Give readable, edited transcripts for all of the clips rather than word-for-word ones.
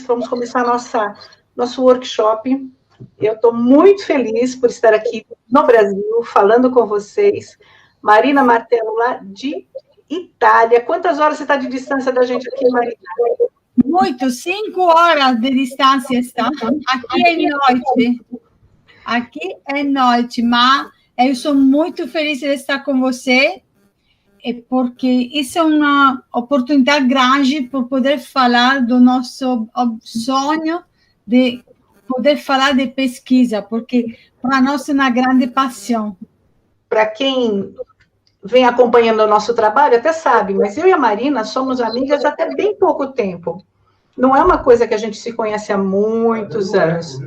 vamos começar nosso workshop. Eu estou muito feliz por estar aqui no Brasil, falando com vocês. Marina Martello, lá de Itália. Quantas horas você está de distância da gente aqui, Marina? Muito, 5 horas de distância está. Aqui é noite. Aqui é noite, mas eu sou muito feliz de estar com você, porque isso é uma oportunidade grande por poder falar do nosso sonho de poder falar de pesquisa, porque para nós é uma grande paixão. Para quem vem acompanhando o nosso trabalho, até sabe, mas eu e a Marina somos amigas há até bem pouco tempo. Não é uma coisa que a gente se conhece há muitos anos.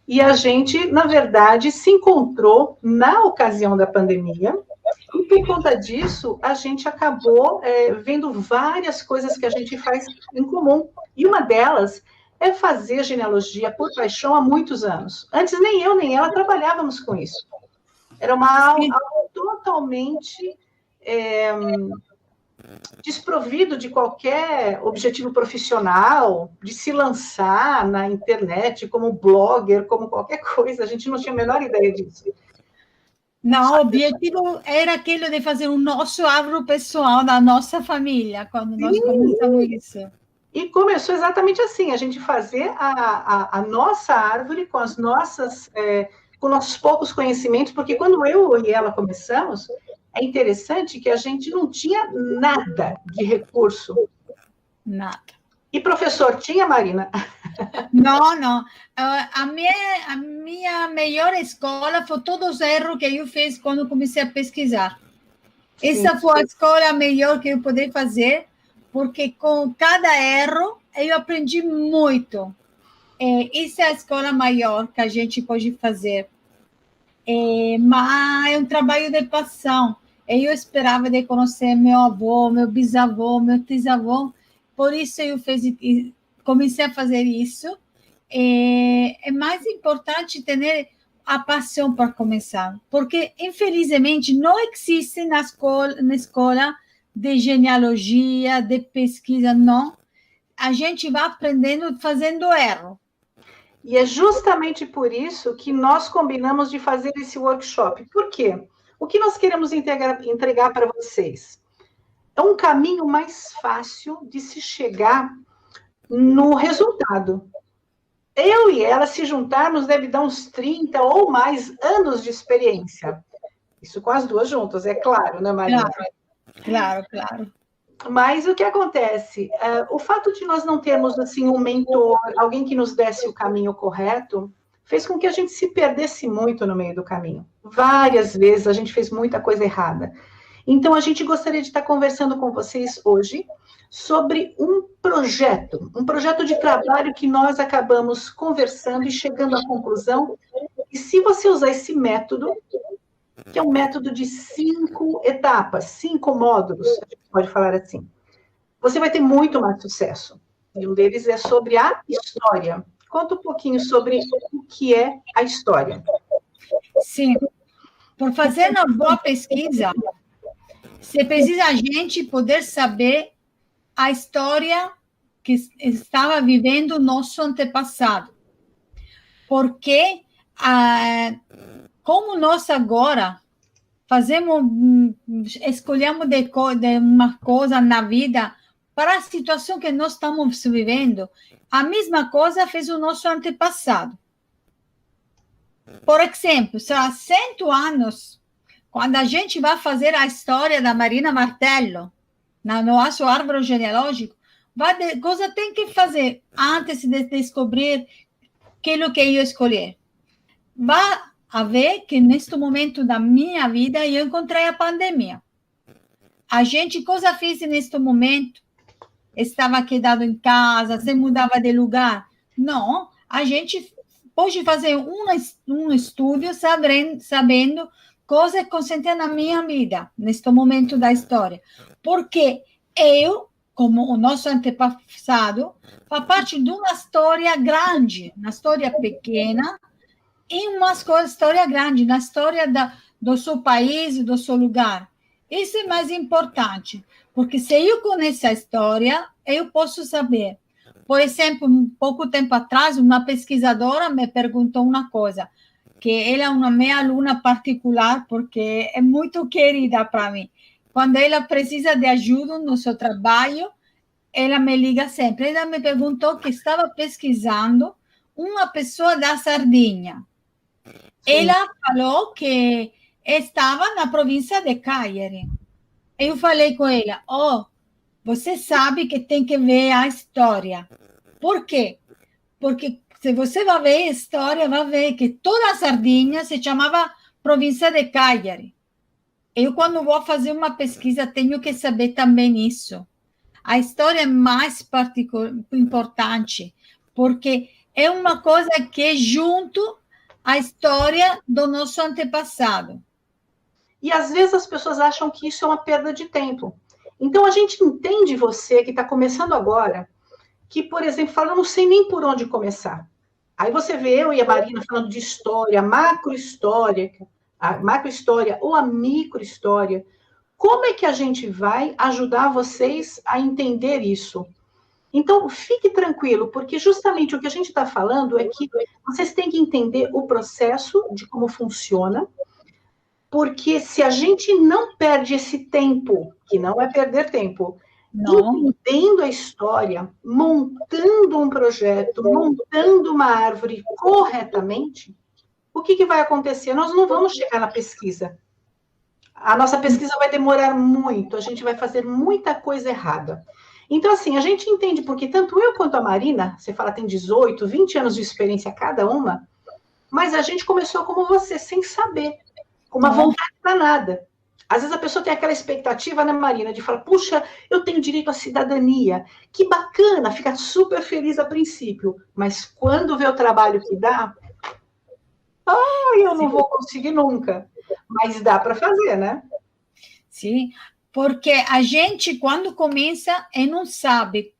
E a gente, na verdade, se encontrou na ocasião da pandemia, e por conta disso, a gente acabou vendo várias coisas que a gente faz em comum. E uma delas é fazer genealogia por paixão há muitos anos. Antes, nem eu nem ela trabalhávamos com isso. Era algo totalmente desprovido de qualquer objetivo profissional, de se lançar na internet como blogger, como qualquer coisa. A gente não tinha a menor ideia disso. Não, o objetivo era aquele de fazer o nosso árvore pessoal da nossa família, quando nós começamos isso. E começou exatamente assim, a gente fazer a nossa árvore com as nossas... com nossos poucos conhecimentos, porque quando eu e ela começamos, é interessante que a gente não tinha nada de recurso. Nada. E professor tinha, Marina? Não. A minha melhor escola foi todos os erros que eu fiz quando comecei a pesquisar. Sim. Essa foi a escola melhor que eu podia fazer, porque com cada erro eu aprendi muito. Essa é a escola maior que a gente pode fazer. Mas é um trabalho de paixão. Eu esperava de conhecer meu avô, meu bisavô, meu trisavô, por isso eu comecei a fazer isso. É mais importante ter a paixão para começar, porque, infelizmente, não existe na escola de genealogia, de pesquisa, não. A gente vai aprendendo fazendo erro. E é justamente por isso que nós combinamos de fazer esse workshop. Por quê? O que nós queremos entregar para vocês? É um caminho mais fácil de se chegar no resultado. Eu e ela, se juntarmos, deve dar uns 30 ou mais anos de experiência. Isso com as duas juntas, é claro, né, Marina? Claro. Mas o que acontece? O fato de nós não termos assim, um mentor, alguém que nos desse o caminho correto, fez com que a gente se perdesse muito no meio do caminho. Várias vezes a gente fez muita coisa errada. Então, a gente gostaria de estar conversando com vocês hoje sobre um projeto de trabalho que nós acabamos conversando e chegando à conclusão que se você usar esse método, que é um método de 5 etapas, 5 módulos, a gente pode falar assim, você vai ter muito mais sucesso. E um deles é sobre a história. Conta um pouquinho sobre o que é a história. Sim. Por fazer uma boa pesquisa, você precisa a gente poder saber a história que estava vivendo o nosso antepassado. Porque, como nós agora escolhemos de uma coisa na vida para a situação que nós estamos vivendo, a mesma coisa fez o nosso antepassado. Por exemplo, há 100 anos, quando a gente vai fazer a história da Marina Martello, no nosso árvore genealógico, coisa tem que fazer antes de descobrir aquilo que eu escolher. Vai haver que, neste momento da minha vida, eu encontrei a pandemia. A gente, coisa fez neste momento? Estava quedado em casa, se mudava de lugar? Não, a gente pode fazer um estudo sabendo coisas que concentram na minha vida, neste momento da história. Porque eu, como o nosso antepassado, faz parte de uma história grande, uma história pequena, e uma história grande, na história do seu país, do seu lugar. Isso é mais importante, porque se eu conheço a história, eu posso saber Por exemplo, um pouco tempo atrás, uma pesquisadora me perguntou uma coisa, que ela é uma minha aluna particular, porque é muito querida para mim. Quando ela precisa de ajuda no seu trabalho, ela me liga sempre. Ela me perguntou que estava pesquisando uma pessoa da Sardinha. Sim. Ela falou que estava na província de Cagliari. Eu falei com ela, você sabe que tem que ver a história. Por quê? Porque se você vai ver a história, vai ver que toda a Sardinha se chamava província de Cagliari. Eu, quando vou fazer uma pesquisa, tenho que saber também isso. A história é mais importante, porque é uma coisa que é junto à história do nosso antepassado. E às vezes as pessoas acham que isso é uma perda de tempo. Então a gente entende você que está começando agora, que, por exemplo, fala, não sei nem por onde começar. Aí você vê eu e a Marina falando de história, macrohistória ou a microhistória. Como é que a gente vai ajudar vocês a entender isso? Então, fique tranquilo, porque justamente o que a gente está falando é que vocês têm que entender o processo de como funciona, porque se a gente não perde esse tempo, que não é perder tempo, entendendo a história, montando um projeto, montando uma árvore corretamente, o que vai acontecer? Nós não vamos chegar na pesquisa. A nossa pesquisa vai demorar muito, a gente vai fazer muita coisa errada. Então, assim, a gente entende, porque tanto eu quanto a Marina, você fala tem 18, 20 anos de experiência cada uma, mas a gente começou como você, sem saber, com uma vontade danada. Às vezes a pessoa tem aquela expectativa, né, Marina, de falar, puxa, eu tenho direito à cidadania, que bacana, fica super feliz a princípio, mas quando vê o trabalho que dá, eu não vou conseguir nunca. Mas dá para fazer, né? Sim, porque a gente, quando começa, não sabe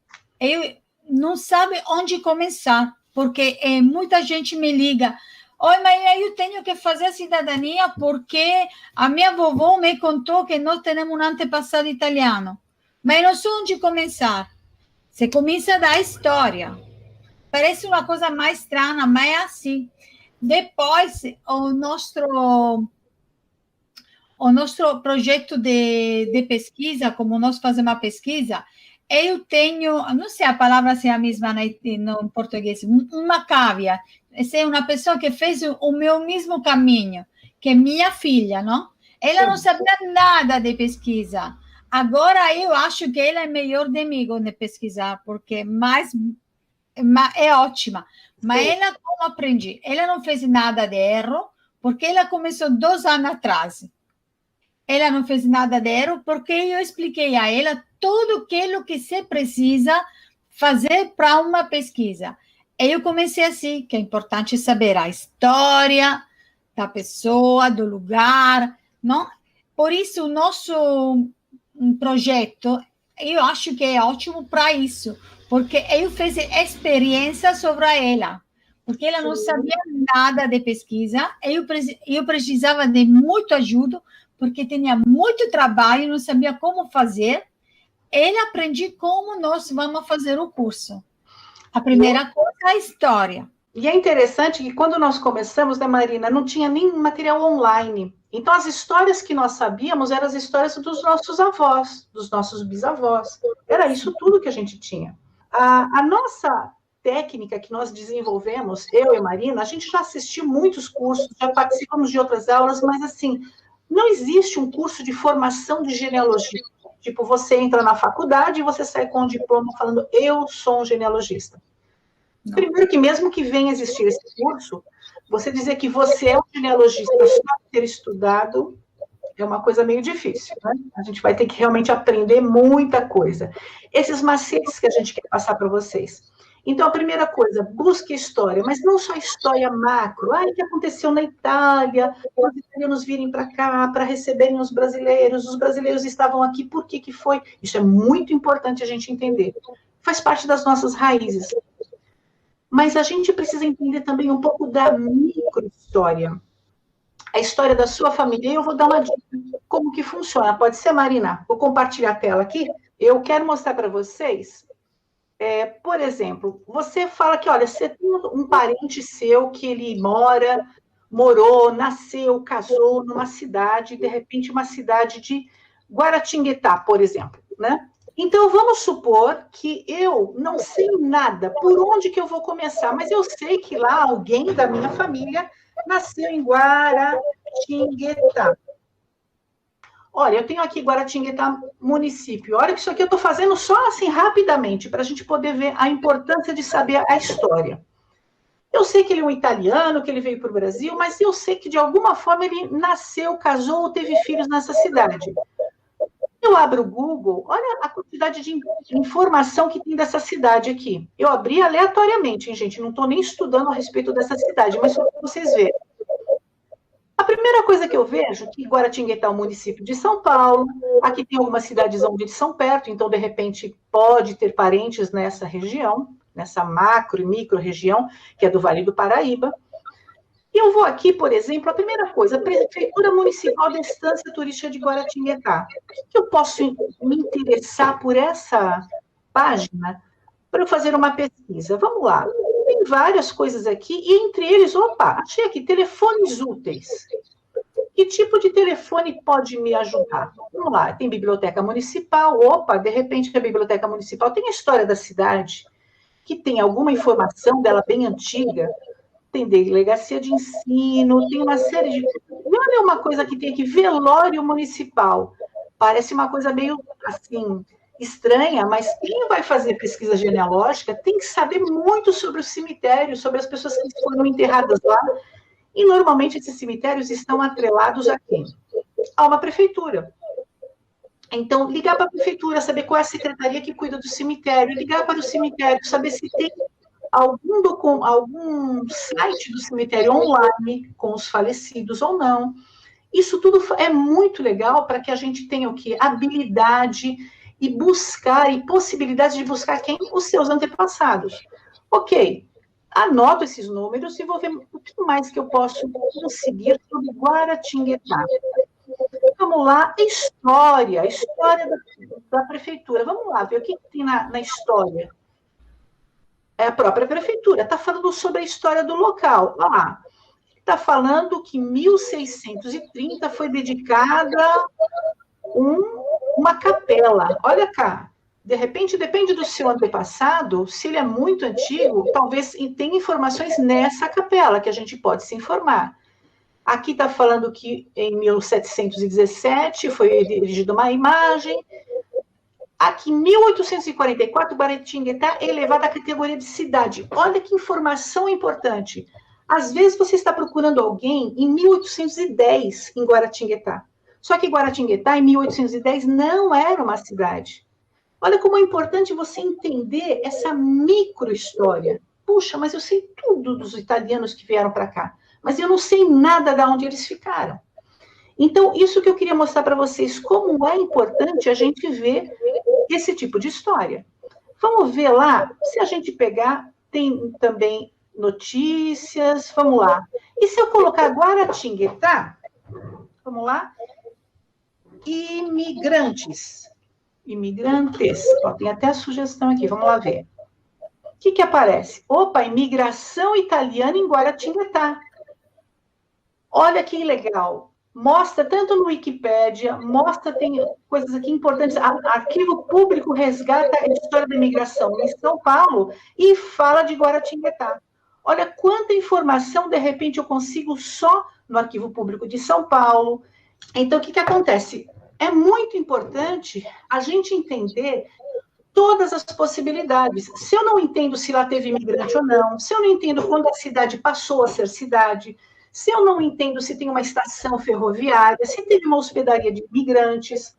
onde começar, porque muita gente me liga, oi, mas eu tenho que fazer a cidadania porque a minha vovó me contou que nós temos um antepassado italiano, mas não sei onde começar. Você começa da história. Parece uma coisa mais estranha, mas é assim. Depois, o nosso projeto de pesquisa, como nós fazemos uma pesquisa, eu tenho, não sei a palavra se é a mesma no português, uma cávia. Essa é uma pessoa que fez o meu mesmo caminho, que é minha filha, não? Ela não sabia nada de pesquisa. Agora eu acho que ela é melhor comigo de pesquisar, porque é ótima. Mas ela, como aprendi? Ela não fez nada de erro, porque ela começou 2 anos atrás. Ela não fez nada de erro, porque eu expliquei a ela tudo aquilo que se precisa fazer para uma pesquisa. Eu comecei assim, que é importante saber a história da pessoa, do lugar, não? Por isso, o nosso projeto, eu acho que é ótimo para isso, porque eu fiz experiência sobre ela, porque ela não sabia nada de pesquisa, eu precisava de muito ajuda, porque tinha muito trabalho, não sabia como fazer. Ele aprendi como nós vamos fazer o curso. A primeira coisa é a história. E é interessante que quando nós começamos, né, Marina, não tinha nem material online. Então, as histórias que nós sabíamos eram as histórias dos nossos avós, dos nossos bisavós. Era isso tudo que a gente tinha. A nossa técnica que nós desenvolvemos, eu e a Marina, a gente já assistiu muitos cursos, já participamos de outras aulas, mas, assim, não existe um curso de formação de genealogia. Tipo, você entra na faculdade e você sai com um diploma falando, eu sou um genealogista. Não. Primeiro que mesmo que venha existir esse curso, você dizer que você é um genealogista só ter estudado é uma coisa meio difícil, né? A gente vai ter que realmente aprender muita coisa. Esses macetes que a gente quer passar para vocês. Então, a primeira coisa, busque história, mas não só história macro. O que aconteceu na Itália, os italianos virem para cá para receberem os brasileiros estavam aqui, por que foi? Isso é muito importante a gente entender. Faz parte das nossas raízes. Mas a gente precisa entender também um pouco da microhistória. A história da sua família. E eu vou dar uma dica como que funciona. Pode ser, Marina? Vou compartilhar a tela aqui. Eu quero mostrar para vocês Por exemplo, você fala que, olha, você tem um parente seu que ele morou, nasceu, casou numa cidade, de repente uma cidade de Guaratinguetá, por exemplo, né? Então, vamos supor que eu não sei nada, por onde que eu vou começar, mas eu sei que lá alguém da minha família nasceu em Guaratinguetá. Olha, eu tenho aqui Guaratinguetá município. Olha que isso aqui eu estou fazendo só assim rapidamente, para a gente poder ver a importância de saber a história. Eu sei que ele é um italiano, que ele veio para o Brasil, mas eu sei que de alguma forma ele nasceu, casou ou teve filhos nessa cidade. Eu abro o Google, olha a quantidade de informação que tem dessa cidade aqui. Eu abri aleatoriamente, hein, gente? Não estou nem estudando a respeito dessa cidade, mas só para vocês verem. A primeira coisa que eu vejo é que Guaratinguetá é um município de São Paulo, aqui tem algumas cidades onde são perto, então, de repente, pode ter parentes nessa região, nessa macro e micro região, que é do Vale do Paraíba. E eu vou aqui, por exemplo, a primeira coisa, a Prefeitura Municipal da Estância Turística de Guaratinguetá. Por que eu posso me interessar por essa página para eu fazer uma pesquisa? Vamos lá. Tem várias coisas aqui, e entre eles, opa, achei aqui, telefones úteis. Que tipo de telefone pode me ajudar? Vamos lá, tem biblioteca municipal, opa, de repente a biblioteca municipal tem a história da cidade, que tem alguma informação dela bem antiga, tem delegacia de ensino, tem uma série de... Olha uma coisa que tem aqui, velório municipal. Parece uma coisa meio, assim, estranha, mas quem vai fazer pesquisa genealógica tem que saber muito sobre o cemitério, sobre as pessoas que foram enterradas lá, e normalmente esses cemitérios estão atrelados a quem? A uma prefeitura. Então, ligar para a prefeitura, saber qual é a secretaria que cuida do cemitério, ligar para o cemitério, saber se tem algum site do cemitério online com os falecidos ou não. Isso tudo é muito legal para que a gente tenha o quê? Habilidade e buscar, e possibilidade de buscar quem? Os seus antepassados. Ok, anoto esses números e vou ver o que mais que eu posso conseguir sobre Guaratinguetá. Vamos lá, história da prefeitura. Vamos lá, ver o que tem na história. É a própria prefeitura, está falando sobre a história do local. Olha lá, está falando que em 1630 foi dedicada uma capela. Olha cá, de repente, depende do seu antepassado, se ele é muito antigo, talvez tenha informações nessa capela, que a gente pode se informar. Aqui está falando que em 1717 foi erigida uma imagem. Aqui, em 1844, Guaratinguetá é elevada à categoria de cidade. Olha que informação importante. Às vezes você está procurando alguém em 1810 em Guaratinguetá. Só que Guaratinguetá, em 1810, não era uma cidade. Olha como é importante você entender essa micro-história. Puxa, mas eu sei tudo dos italianos que vieram para cá, mas eu não sei nada de onde eles ficaram. Então, isso que eu queria mostrar para vocês, como é importante a gente ver esse tipo de história. Vamos ver lá, se a gente pegar, tem também notícias, vamos lá. E se eu colocar Guaratinguetá, vamos lá, imigrantes, ó, tem até a sugestão aqui, vamos lá ver. O que aparece? Opa, imigração italiana em Guaratinguetá. Olha que legal. Mostra tanto no Wikipédia, tem coisas aqui importantes. Arquivo Público resgata a história da imigração em São Paulo e fala de Guaratinguetá. Olha quanta informação, de repente, eu consigo só no Arquivo Público de São Paulo. Então, o que acontece? É muito importante a gente entender todas as possibilidades. Se eu não entendo se lá teve imigrante ou não, se eu não entendo quando a cidade passou a ser cidade, se eu não entendo se tem uma estação ferroviária, se teve uma hospedaria de imigrantes,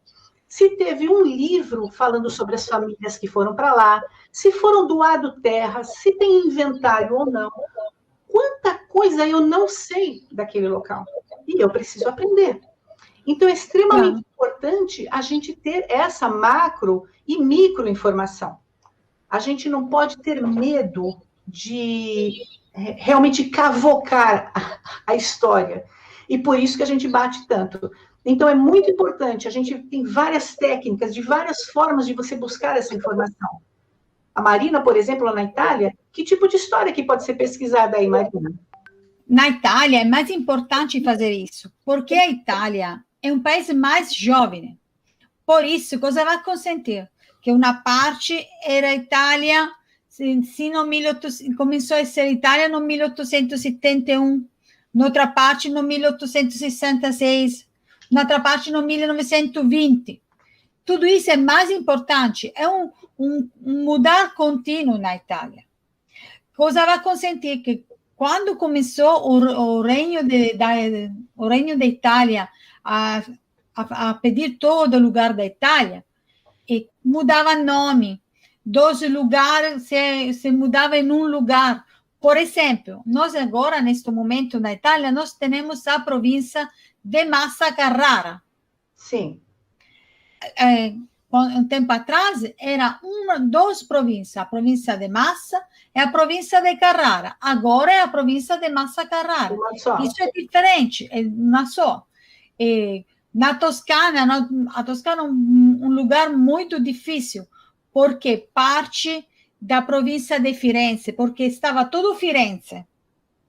se teve um livro falando sobre as famílias que foram para lá, se foram doado terras, se tem inventário ou não. Quanta coisa eu não sei daquele local. E eu preciso aprender. Então, é extremamente importante a gente ter essa macro e micro informação. A gente não pode ter medo de realmente cavocar a história. E por isso que a gente bate tanto. Então, é muito importante. A gente tem várias técnicas, de várias formas de você buscar essa informação. A Marina, por exemplo, lá na Itália, que tipo de história que pode ser pesquisada aí, Marina? Na Itália é mais importante fazer isso, porque a Itália é um país mais jovem. Por isso, cosa vai consentir? Que uma parte era Itália, começou a ser Itália no 1871, noutra parte no 1866, noutra parte no 1920. Tudo isso é mais importante, é um mudar contínuo na Itália. Cosa vai consentir? Que quando começou o Reino da Itália a pedir todo o lugar da Itália, e mudava nome, dos lugares se mudava em um lugar. Por exemplo, nós agora, neste momento, na Itália, nós temos a província de Massa Carrara. Sim. Um tempo atrás, era duas províncias, a província de Massa e a província de Carrara. Agora é a província de Massa Carrara. Isso é diferente, é uma só. Na Toscana, a Toscana é um lugar muito difícil, porque parte da província de Firenze, porque estava tudo Firenze,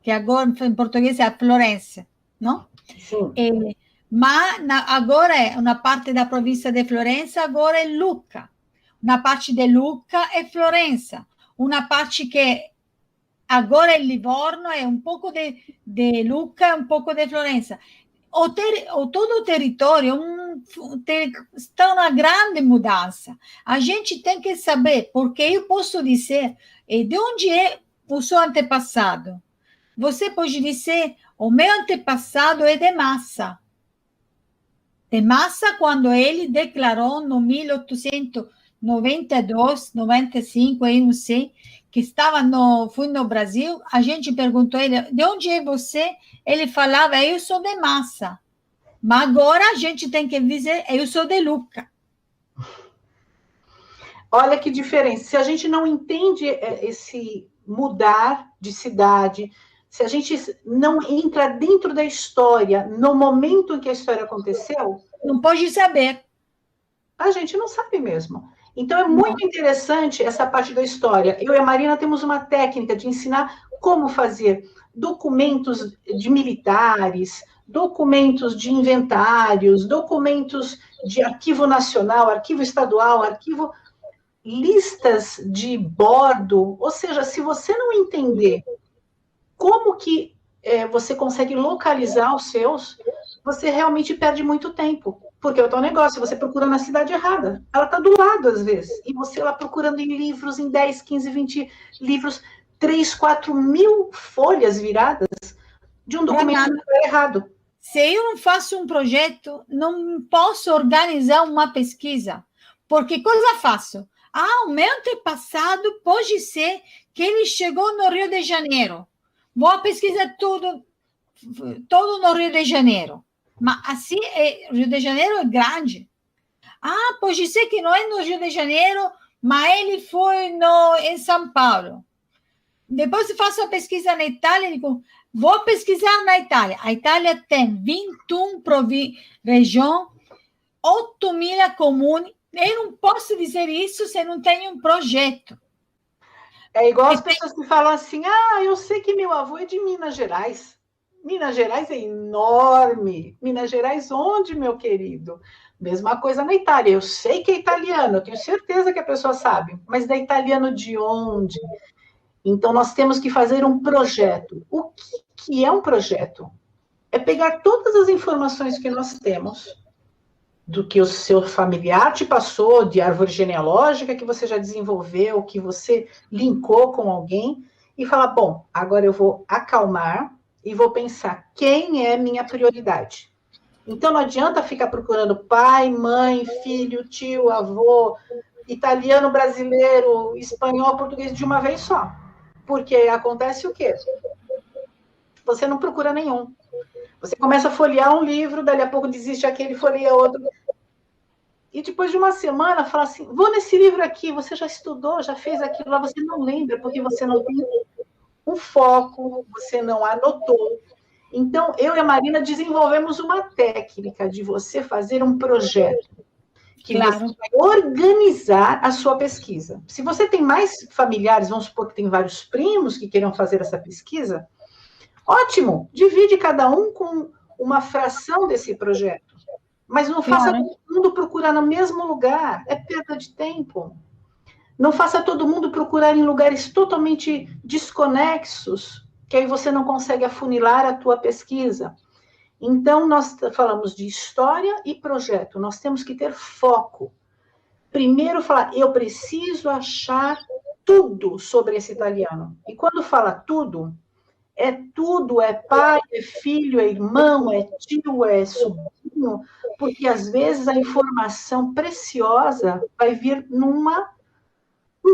que agora em português é Florença, não? Sim. Mas agora é uma parte da província de Florença, agora é Lucca. Uma parte de Lucca é Florença. Uma parte que agora é Livorno, é um pouco de Lucca, um pouco de Florença. Todo o território está uma grande mudança. A gente tem que saber, porque eu posso dizer de onde é o seu antepassado. Você pode dizer, o meu antepassado é de Massa. De Massa, quando ele declarou no 1892, 95, eu não sei, que fui no Brasil, a gente perguntou a ele, de onde é você? Ele falava, eu sou de Massa. Mas agora a gente tem que dizer, eu sou de Lucca. Olha que diferença. Se a gente não entende esse mudar de cidade, se a gente não entra dentro da história, no momento em que a história aconteceu... Não pode saber. A gente não sabe mesmo. Então, é muito interessante essa parte da história. Eu e a Marina temos uma técnica de ensinar como fazer documentos de militares, documentos de inventários, documentos de arquivo nacional, arquivo estadual, listas de bordo. Ou seja, se você não entender como que você consegue localizar os seus, você realmente perde muito tempo. Porque é o teu negócio, você procura na cidade errada. Ela está do lado, às vezes. E você lá procurando em livros, em 10, 15, 20 livros, 3, 4 mil folhas viradas de um documento que está errado. Se eu não faço um projeto, não posso organizar uma pesquisa. Porque coisa faço? O meu antepassado pode ser que ele chegou no Rio de Janeiro. Vou pesquisar tudo no Rio de Janeiro. Mas assim, Rio de Janeiro é grande. Pode ser que não é no Rio de Janeiro, mas ele foi em São Paulo. Depois eu faço a pesquisa na Itália e digo, vou pesquisar na Itália. A Itália tem 21 regiões, 8.000 comunes. Eu não posso dizer isso se não tenho um projeto. É igual as pessoas que falam assim, eu sei que meu avô é de Minas Gerais. Minas Gerais é enorme. Minas Gerais onde, meu querido? Mesma coisa na Itália. Eu sei que é italiano, eu tenho certeza que a pessoa sabe. Mas da italiano de onde? Então, nós temos que fazer um projeto. O que é um projeto? É pegar todas as informações que nós temos, do que o seu familiar te passou, de árvore genealógica que você já desenvolveu, que você linkou com alguém, e falar, bom, agora eu vou acalmar e vou pensar quem é minha prioridade. Então, não adianta ficar procurando pai, mãe, filho, tio, avô, italiano, brasileiro, espanhol, português de uma vez só. Porque acontece o quê? Você não procura nenhum. Você começa a folhear um livro, dali a pouco desiste aquele, folheia outro. E depois de uma semana, fala assim, vou nesse livro aqui, você já estudou, já fez aquilo lá, você não lembra, porque você não tem um foco, você não anotou. Então, eu e a Marina desenvolvemos uma técnica de você fazer um projeto. que você vai organizar a sua pesquisa. Se você tem mais familiares, vamos supor que tem vários primos que queiram fazer essa pesquisa, ótimo, divide cada um com uma fração desse projeto. Mas não faça todo mundo procurar no mesmo lugar, é perda de tempo. Não faça todo mundo procurar em lugares totalmente desconexos, que aí você não consegue afunilar a tua pesquisa. Então, nós falamos de história e projeto, nós temos que ter foco. Primeiro, falar, eu preciso achar tudo sobre esse italiano. E quando fala tudo, é pai, é filho, é irmão, é tio, é sobrinho, porque às vezes a informação preciosa vai vir num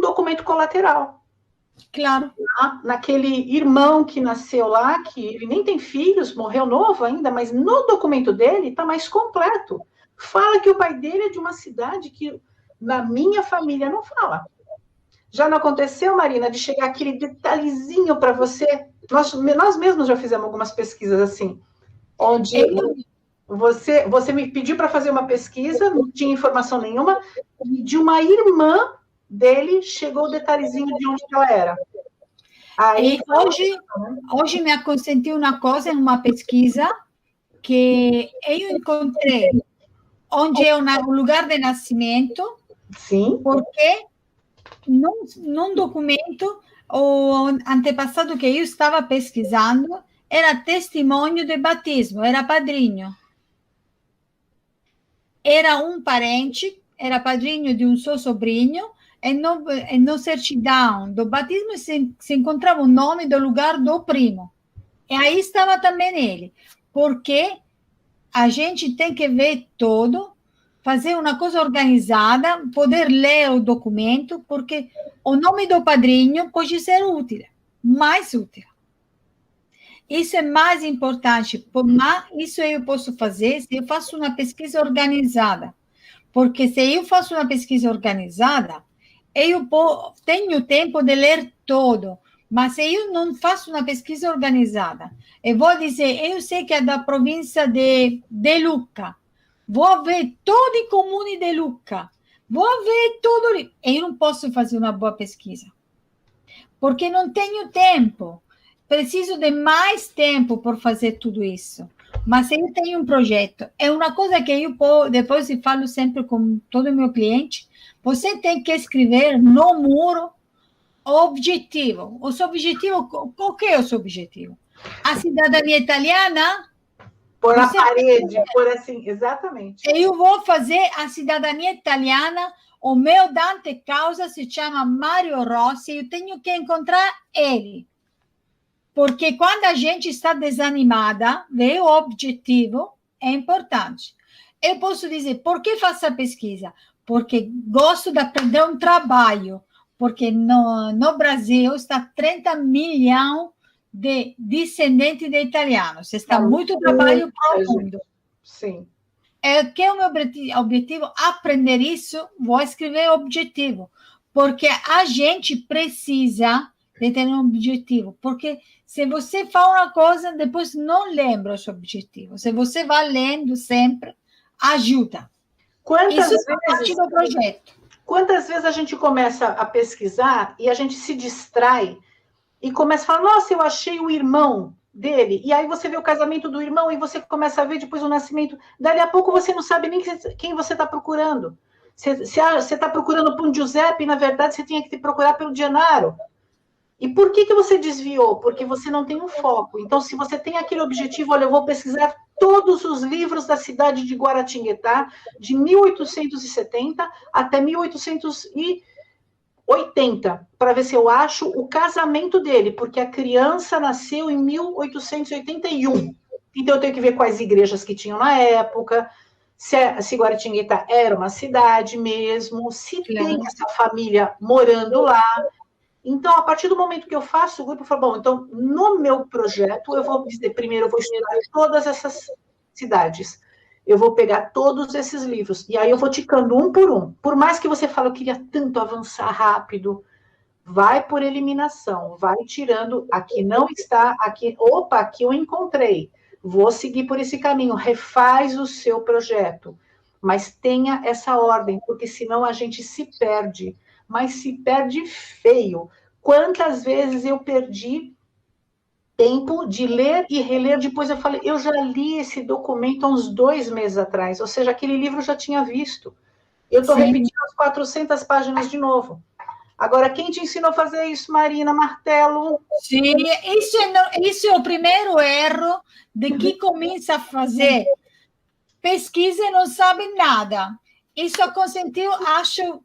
documento colateral. Claro. Naquele irmão que nasceu lá, que ele nem tem filhos, morreu novo ainda, mas no documento dele está mais completo. Fala que o pai dele é de uma cidade que na minha família não fala. Já não aconteceu, Marina, de chegar aquele detalhezinho para você? Nós mesmos já fizemos algumas pesquisas assim, onde você me pediu para fazer uma pesquisa, não tinha informação nenhuma, e de uma irmã dele chegou o detalhezinho de onde ela era. Aí, hoje me consentiu uma coisa em uma pesquisa que eu encontrei onde é o lugar de nascimento. Sim. Porque num documento, o antepassado que eu estava pesquisando era testemunho de batismo, era padrinho. Era um parente, era padrinho de um seu sobrinho, e no certidão do batismo se encontrava o nome do lugar do primo. E aí estava também ele, porque a gente tem que ver todo, fazer uma coisa organizada, poder ler o documento, porque o nome do padrinho pode ser útil, mais útil. Isso é mais importante, mas isso eu posso fazer se eu faço uma pesquisa organizada. Porque se eu faço uma pesquisa organizada, eu tenho tempo de ler todo, mas se eu não faço uma pesquisa organizada, eu vou dizer, eu sei que é da província de Lucca, vou ver todo o comune de Lucca, vou ver tudo. Eu não posso fazer uma boa pesquisa, porque não tenho tempo. Preciso de mais tempo por fazer tudo isso. Mas eu tenho um projeto. É uma coisa que eu depois eu falo sempre com todo meu cliente. Você tem que escrever no muro o objetivo. O seu objetivo, qual que é o seu objetivo? A cidadania italiana? Por na parede, por assim, exatamente. Eu vou fazer a cidadania italiana. O meu Dante Causa se chama Mario Rossi. Eu tenho que encontrar ele. Porque quando a gente está desanimada, ver o objetivo é importante. Eu posso dizer, por que faço a pesquisa? Porque gosto de aprender um trabalho. Porque no Brasil está 30 milhões de descendentes de italianos. Está muito trabalho para o mundo. Sim. Que é o meu objetivo? Aprender isso, vou escrever objetivo. Porque a gente precisa de ter um objetivo, porque se você fala uma coisa, depois não lembra o seu objetivo. Se você vai lendo sempre, ajuda. Quantas Isso é parte do projeto. Quantas vezes a gente começa a pesquisar e a gente se distrai e começa a falar, nossa, eu achei o irmão dele, e aí você vê o casamento do irmão e você começa a ver depois o nascimento. Dali a pouco você não sabe nem quem você está procurando. Você está procurando por um Giuseppe, e na verdade você tinha que procurar pelo Gennaro. E por que você desviou? Porque você não tem um foco. Então, se você tem aquele objetivo, olha, eu vou pesquisar todos os livros da cidade de Guaratinguetá, de 1870 até 1880, para ver se eu acho o casamento dele, porque a criança nasceu em 1881. Então, eu tenho que ver quais igrejas que tinham na época, se Guaratinguetá era uma cidade mesmo, se tem essa família morando lá. Então, a partir do momento que eu faço o grupo, eu falo, bom, então, no meu projeto, eu vou dizer, primeiro, eu vou estudar todas essas cidades. Eu vou pegar todos esses livros. E aí eu vou ticando um por um. Por mais que você fale, eu queria tanto avançar rápido, vai por eliminação, vai tirando, aqui não está, aqui, opa, aqui eu encontrei. Vou seguir por esse caminho, refaz o seu projeto. mas tenha essa ordem, porque senão a gente se perde, mas se perde feio. Quantas vezes eu perdi tempo de ler e reler, depois eu falei, eu já li esse documento há uns 2 meses atrás, ou seja, aquele livro eu já tinha visto. Eu estou repetindo as 400 páginas de novo. Agora, quem te ensinou a fazer isso, Marina Martelo? Sim, isso é o primeiro erro de que começa a fazer pesquisa e não sabe nada. Isso aconteceu, acho,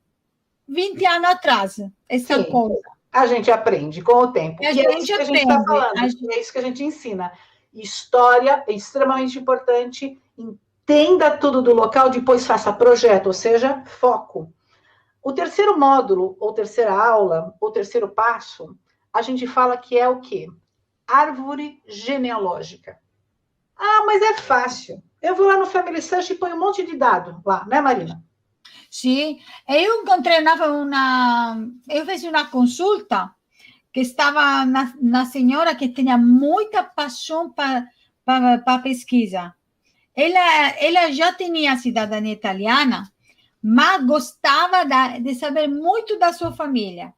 20 anos atrás, essa Sim, coisa. a gente aprende com o tempo. A Que é gente isso que a gente está aprende. falando, é isso que a gente ensina. História é extremamente importante, entenda tudo do local, depois faça projeto, ou seja, foco. O terceiro módulo, ou terceira aula, ou terceiro passo, a gente fala que é o quê? Árvore genealógica. Ah, mas é fácil. Eu vou lá no Family Search e ponho um monte de dado lá, né, Marina? Sim, eu fiz uma consulta que estava na senhora que tinha muita paixão para pesquisa. Ela já tinha cidadania italiana, mas gostava de saber muito da sua família.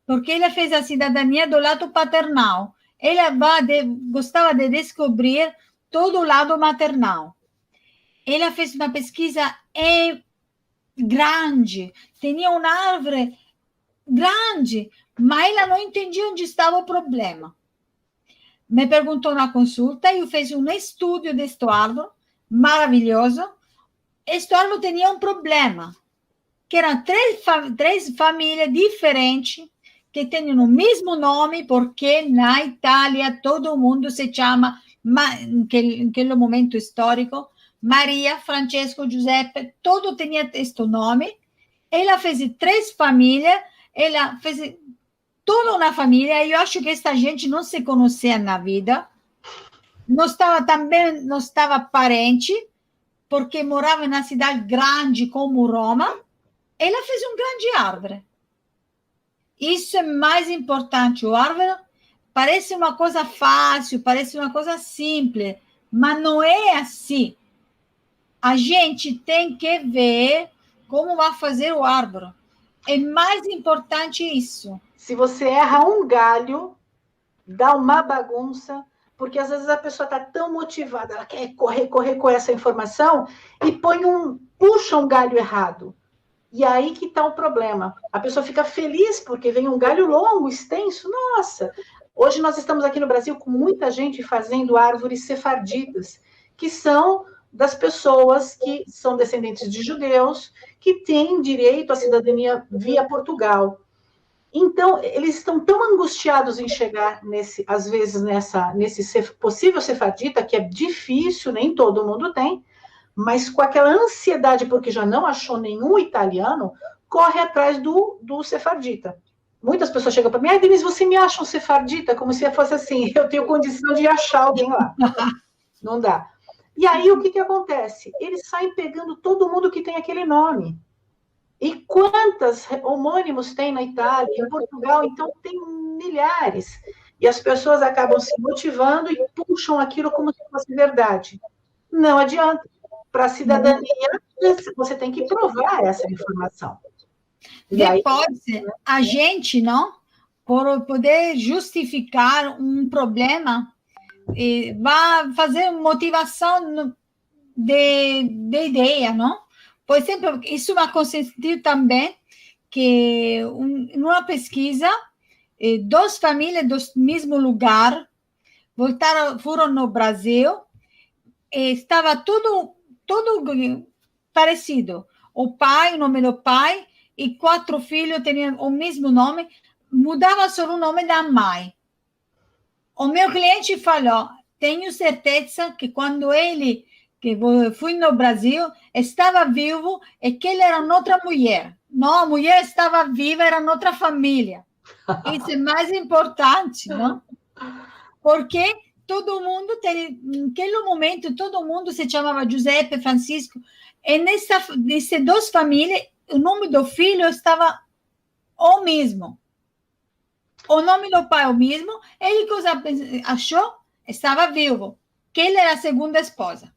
Porque ela fez a cidadania do lado paternal. Ela gostava de descobrir todo o lado maternal. Ela fez uma pesquisa grande, tinha uma árvore grande, mas ela não entendia onde estava o problema. Me perguntou na consulta e eu fiz um estudo deste árvore maravilhoso. Este árvore tinha um problema, que eram três famílias diferentes que têm o mesmo nome, porque na Itália todo mundo se chama, naquele momento histórico, Maria, Francesco, Giuseppe, todo tinha este nome. Ela fez 3 famílias, ela fez toda uma família, e eu acho que esta gente não se conhecia na vida, não estava parente, porque morava na cidade grande como Roma. Ela fez um grande árvore. Isso é mais importante. O árvore parece uma coisa fácil, parece uma coisa simples, mas não é assim. A gente tem que ver como vai fazer o árvore. É mais importante isso. Se você erra um galho, dá uma bagunça, porque às vezes a pessoa está tão motivada, ela quer correr com essa informação e puxa um galho errado. E aí que está o problema. A pessoa fica feliz porque vem um galho longo, extenso. Nossa! Hoje nós estamos aqui no Brasil com muita gente fazendo árvores sefarditas, que são das pessoas que são descendentes de judeus, que têm direito à cidadania via Portugal. Então, eles estão tão angustiados em chegar, às vezes, nesse possível sefardita, que é difícil, nem todo mundo tem, mas com aquela ansiedade, porque já não achou nenhum italiano, corre atrás do sefardita. Muitas pessoas chegam para mim, Denise, você me acha um sefardita? Como se fosse assim, eu tenho condição de achar alguém lá. Não dá. E aí, o que acontece? Eles saem pegando todo mundo que tem aquele nome. E quantos homônimos tem na Itália, em Portugal? Então, tem milhares. E as pessoas acabam se motivando e puxam aquilo como se fosse verdade. Não adianta. Para a cidadania, você tem que provar essa informação. Depois, a gente, não, por poder justificar um problema, vai fazer motivação de ideia, não? Por exemplo, isso me aconteceu também que numa pesquisa, 2 famílias do mesmo lugar foram no Brasil, estava tudo parecido. O pai, o nome do pai, e 4 filhos tinham o mesmo nome, mudava só o nome da mãe. O meu cliente falou, tenho certeza que quando que fui no Brasil, estava vivo e que ele era outra mulher. Não, a mulher estava viva, era outra família. Isso é mais importante, não? Porque todo mundo naquele momento, todo mundo se chamava Giuseppe, Francisco, e nessas 2 famílias, o nome do filho estava o mesmo. O nome do pai o mesmo, ele achou, estava vivo, que ele era a segunda esposa.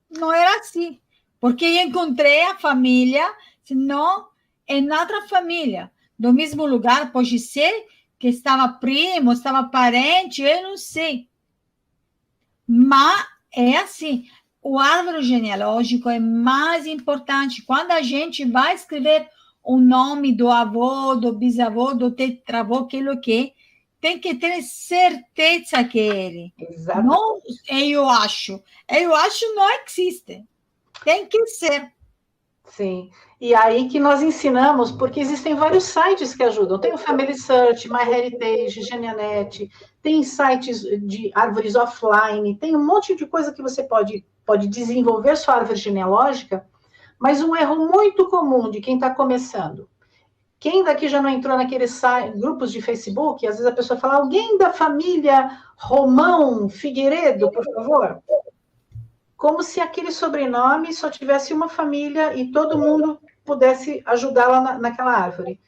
Não era assim. Porque eu encontrei a família, senão é outra família. Do mesmo lugar, pode ser que estava primo, estava parente, eu não sei. Mas é assim, o árvore genealógico é mais importante. Quando a gente vai escrever o nome do avô, do bisavô, do tetravô, aquilo que tem que ter certeza que é ele. Exato. Não, eu acho não existe. Tem que ser. Sim. E aí que nós ensinamos, porque existem vários sites que ajudam. Tem o Family Search, MyHeritage, Genianet, tem sites de árvores offline, tem um monte de coisa que você pode desenvolver sua árvore genealógica, mas um erro muito comum de quem está começando. Quem daqui já não entrou naqueles grupos de Facebook? Às vezes a pessoa fala, alguém da família Romão Figueiredo, por favor? Como se aquele sobrenome só tivesse uma família e todo mundo pudesse ajudá-la naquela árvore.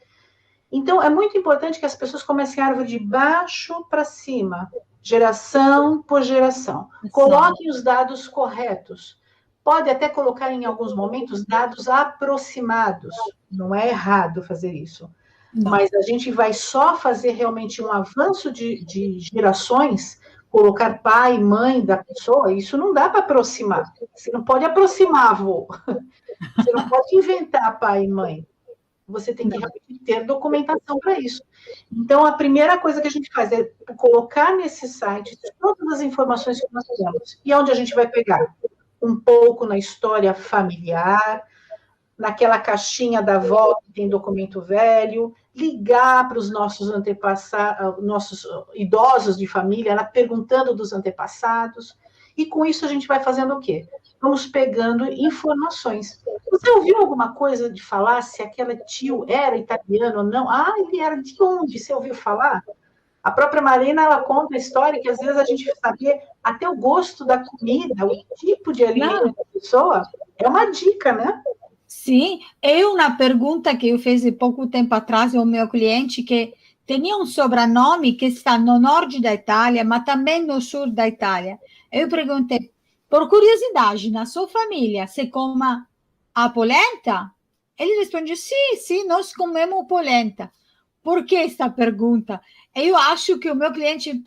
Então, é muito importante que as pessoas comecem a árvore de baixo para cima, geração por geração. Coloquem os dados corretos. Pode até colocar, em alguns momentos, dados aproximados. Não é errado fazer isso. Não. Mas a gente vai só fazer realmente um avanço de gerações, colocar pai, mãe da pessoa, isso não dá para aproximar. Você não pode aproximar avô. Você não pode inventar pai e mãe. Você tem que realmente ter documentação para isso. Então, a primeira coisa que a gente faz é colocar nesse site todas as informações que nós temos. E onde a gente vai pegar? Um pouco na história familiar, naquela caixinha da avó que tem documento velho, ligar para os nossos antepassados, nossos idosos de família, perguntando dos antepassados, e com isso a gente vai fazendo o quê? Vamos pegando informações. Você ouviu alguma coisa de falar se aquele tio era italiano ou não? Ah, ele era de onde? Você ouviu falar? A própria Marina, ela conta a história que às vezes a gente sabia até o gosto da comida, o tipo de alimento da pessoa, é uma dica, né? Sim, uma pergunta que eu fiz há pouco tempo atrás ao meu cliente, que tinha um sobrenome que está no norte da Itália, mas também no sul da Itália. Eu perguntei, por curiosidade, na sua família, você come a polenta? Ele respondeu, sim, nós comemos polenta. Por que esta pergunta? Eu acho que o meu cliente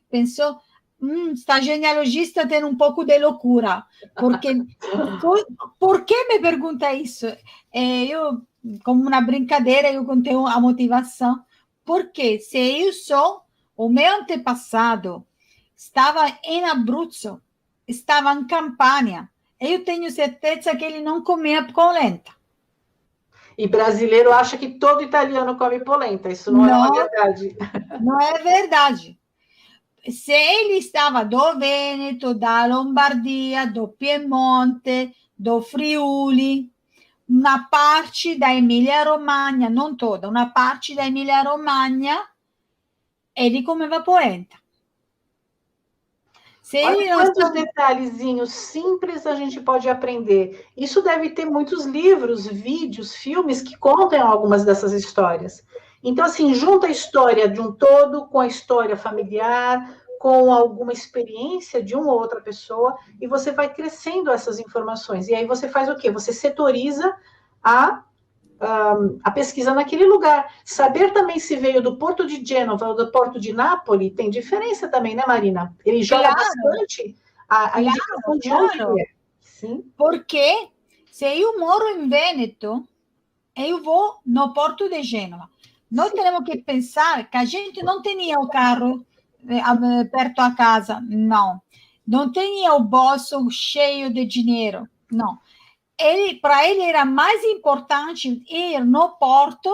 pensou, esta genealogista tem um pouco de loucura, porque por que me pergunta isso? Eu, como uma brincadeira, eu contei a motivação, porque se eu sou, o meu antepassado estava em Abruzzo, estava em Campania, eu tenho certeza que ele não comia polenta. E brasileiro acha que todo italiano come polenta, isso não é uma verdade. Não é verdade. Se ele estava do Veneto, da Lombardia, do Piemonte, do Friuli, uma parte da Emília-Romagna, não toda, uma parte da Emília-Romagna, ele comeva polenta. Olha quantos detalhezinhos simples a gente pode aprender. Isso deve ter muitos livros, vídeos, filmes que contam algumas dessas histórias. Então, assim, junta a história de um todo com a história familiar, com alguma experiência de uma ou outra pessoa, e você vai crescendo essas informações. E aí você faz o quê? Você setoriza a pesquisa naquele lugar. Saber também se veio do Porto de Gênova ou do Porto de Nápoles tem diferença também, né, Marina? Ele joga bastante a indicação de onde é. Sim. Porque se eu moro em Veneto, eu vou no Porto de Gênova. Nós temos que pensar que a gente não tinha o carro perto da casa, não. Não tinha o bolso cheio de dinheiro, não. Para ele era mais importante ir no porto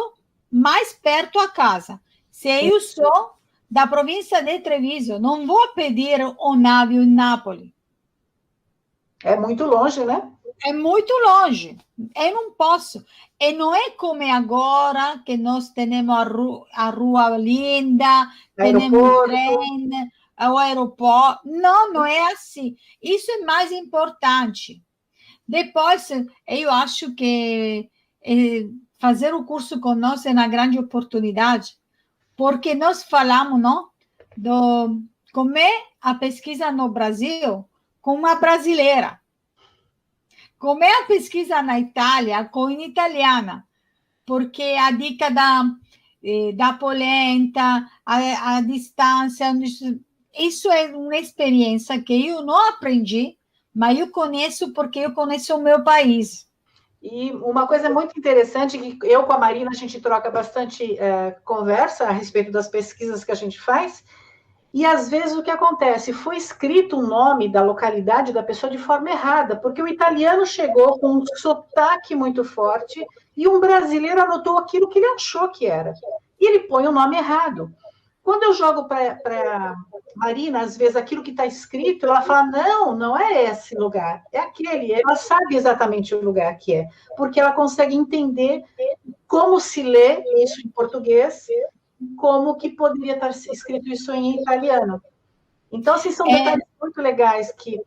mais perto da casa. Se eu sou da província de Treviso, não vou pedir um navio em Nápoles. É muito longe, né? É muito longe. Eu não posso. E não é como agora que nós temos a rua linda, temos o trem, o aeroporto. Não, não é assim. Isso é mais importante. Depois, eu acho que fazer o curso conosco é uma grande oportunidade, porque nós falamos, não, como é a pesquisa no Brasil com uma brasileira. como é a pesquisa na Itália, com em italiana, porque a dica da polenta, a distância, isso é uma experiência que eu não aprendi, mas eu conheço porque eu conheço o meu país. E uma coisa muito interessante, que eu com a Marina, a gente troca bastante conversa a respeito das pesquisas que a gente faz, e às vezes o que acontece? Foi escrito o nome da localidade da pessoa de forma errada, porque o italiano chegou com um sotaque muito forte e um brasileiro anotou aquilo que ele achou que era. E ele põe o nome errado. Quando eu jogo para Marina, às vezes aquilo que está escrito, ela fala: não, não é esse lugar, é aquele. Ela sabe exatamente o lugar que é, porque ela consegue entender como se lê isso em português, como que poderia estar escrito isso em italiano. Então, assim, são detalhes muito legais que,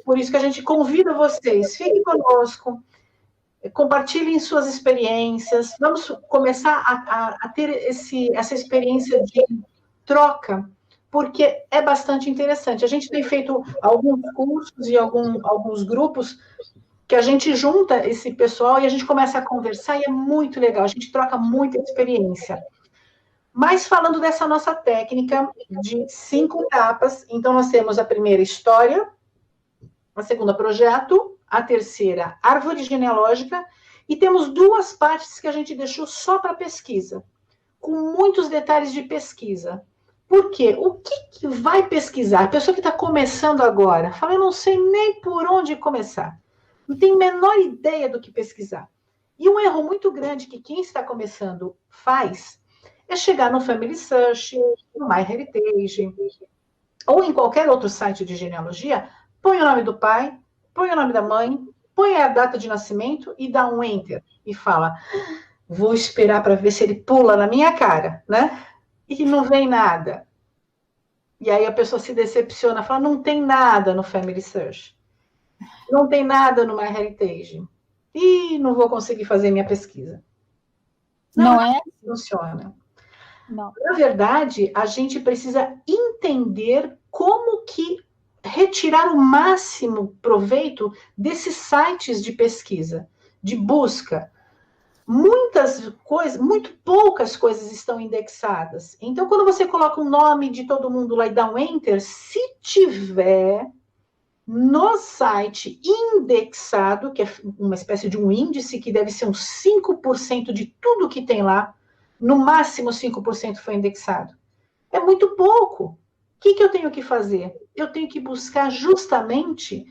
por isso que a gente convida vocês, fiquem conosco, compartilhem suas experiências, vamos começar a ter essa experiência de troca, porque é bastante interessante. A gente tem feito alguns cursos e alguns grupos que a gente junta esse pessoal e a gente começa a conversar e é muito legal, a gente troca muita experiência. Mas falando dessa nossa técnica de 5 etapas, então nós temos a primeira história, a segunda projeto, a terceira árvore genealógica, e temos 2 partes que a gente deixou só para pesquisa, com muitos detalhes de pesquisa. Por quê? O que vai pesquisar? A pessoa que está começando agora, fala, eu não sei nem por onde começar. Não tem a menor ideia do que pesquisar. E um erro muito grande que quem está começando faz é chegar no Family Search, no MyHeritage, ou em qualquer outro site de genealogia, põe o nome do pai, põe o nome da mãe, põe a data de nascimento e dá um Enter. E fala, vou esperar para ver se ele pula na minha cara, né? E não vem nada. E aí a pessoa se decepciona, fala, não tem nada no Family Search. Não tem nada no MyHeritage. E não vou conseguir fazer minha pesquisa. Não é assim que funciona. Não. Na verdade, a gente precisa entender como que retirar o máximo proveito desses sites de pesquisa, de busca. Muitas coisas, muito poucas coisas estão indexadas. Então, quando você coloca o nome de todo mundo lá e dá um Enter, se tiver no site indexado, que é uma espécie de um índice que deve ser uns 5% de tudo que tem lá, no máximo 5% foi indexado. É muito pouco. O que eu tenho que fazer? Eu tenho que buscar justamente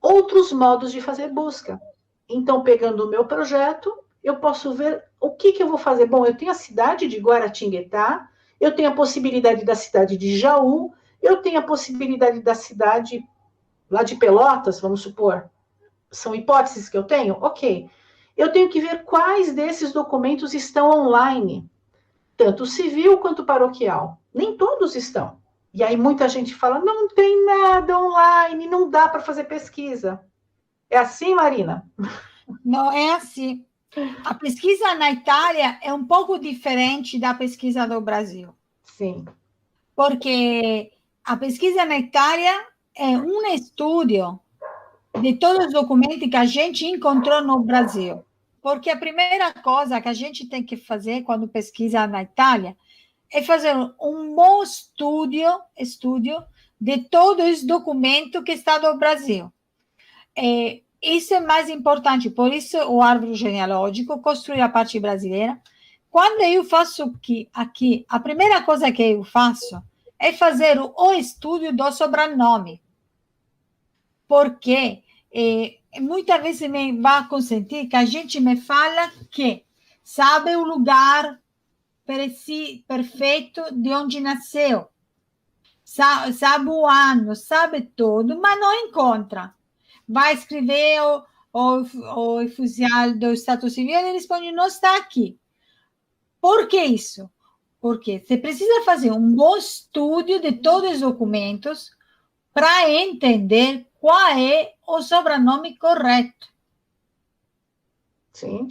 outros modos de fazer busca. Então, pegando o meu projeto, eu posso ver o que eu vou fazer. Bom, eu tenho a cidade de Guaratinguetá, eu tenho a possibilidade da cidade de Jaú, eu tenho a possibilidade da cidade lá de Pelotas, vamos supor. São hipóteses que eu tenho? Ok. Eu tenho que ver quais desses documentos estão online, tanto civil quanto paroquial. Nem todos estão. E aí muita gente fala, não tem nada online, não dá para fazer pesquisa. É assim, Marina? Não é assim. A pesquisa na Itália é um pouco diferente da pesquisa do Brasil. Sim. Porque a pesquisa na Itália é um estudo de todos os documentos que a gente encontrou no Brasil. Porque a primeira coisa que a gente tem que fazer quando pesquisa na Itália é fazer um bom estudo de todos os documentos que estão no Brasil. Isso é mais importante, por isso o árvore genealógico, construir a parte brasileira. Quando eu faço aqui, a primeira coisa que eu faço é fazer o estudo do sobrenome. Porque muitas vezes me vai consentir que a gente me fala que sabe o lugar perfeito de onde nasceu, sabe o ano, sabe tudo, mas não encontra. Vai escrever o oficial do Estado Civil e ele responde, não está aqui. Por que isso? Porque você precisa fazer um bom estudo de todos os documentos para entender qual é o sobrenome correto. Sim.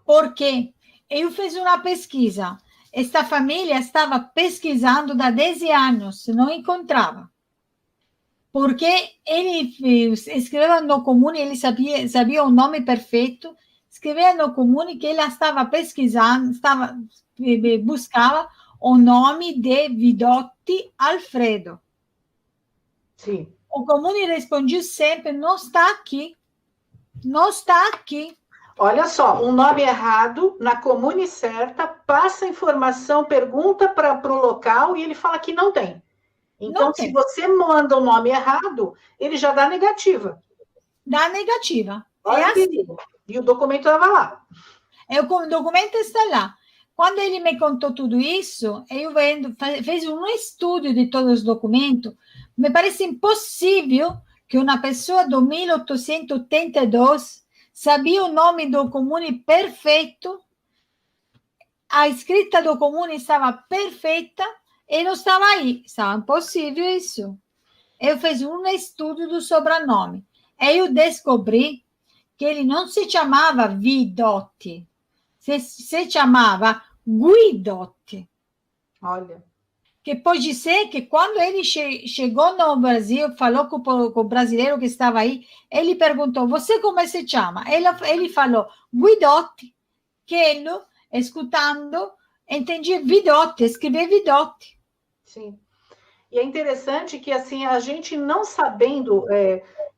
Porque eu fiz uma pesquisa. Esta família estava pesquisando há 10 anos, não encontrava. porque ele escreveva no comune, ele sabia o nome perfeito, escreveva no comune que ele estava pesquisando, buscava o nome de Vidotti Alfredo. Sim. O comune respondia sempre, não está aqui, não está aqui. Olha só, um nome errado, na comune certa, passa a informação, pergunta para o local e ele fala que não tem. Então, Não se tem. você manda o nome errado, ele já dá negativa. Dá negativa. Olha É assim. E o documento estava lá. O documento está lá. Quando ele me contou tudo isso, eu fiz um estudo de todos os documentos. Me parece impossível que uma pessoa do 1882 sabia o nome do comune perfeito, a escrita do comune estava perfeita e não estava aí. Estava impossível isso. Eu fiz um estudo do sobrenome. E eu descobri que ele não se chamava Vidotti, se chamava Guidotti. Olha. Que pode ser que quando ele chegou no Brasil, falou com o brasileiro que estava aí, ele perguntou, você como se chama? Ele falou, Guidotti, que ele, escutando, entendia Vidotti, escreveu Vidotti. Sim. E é interessante que, assim, a gente não sabendo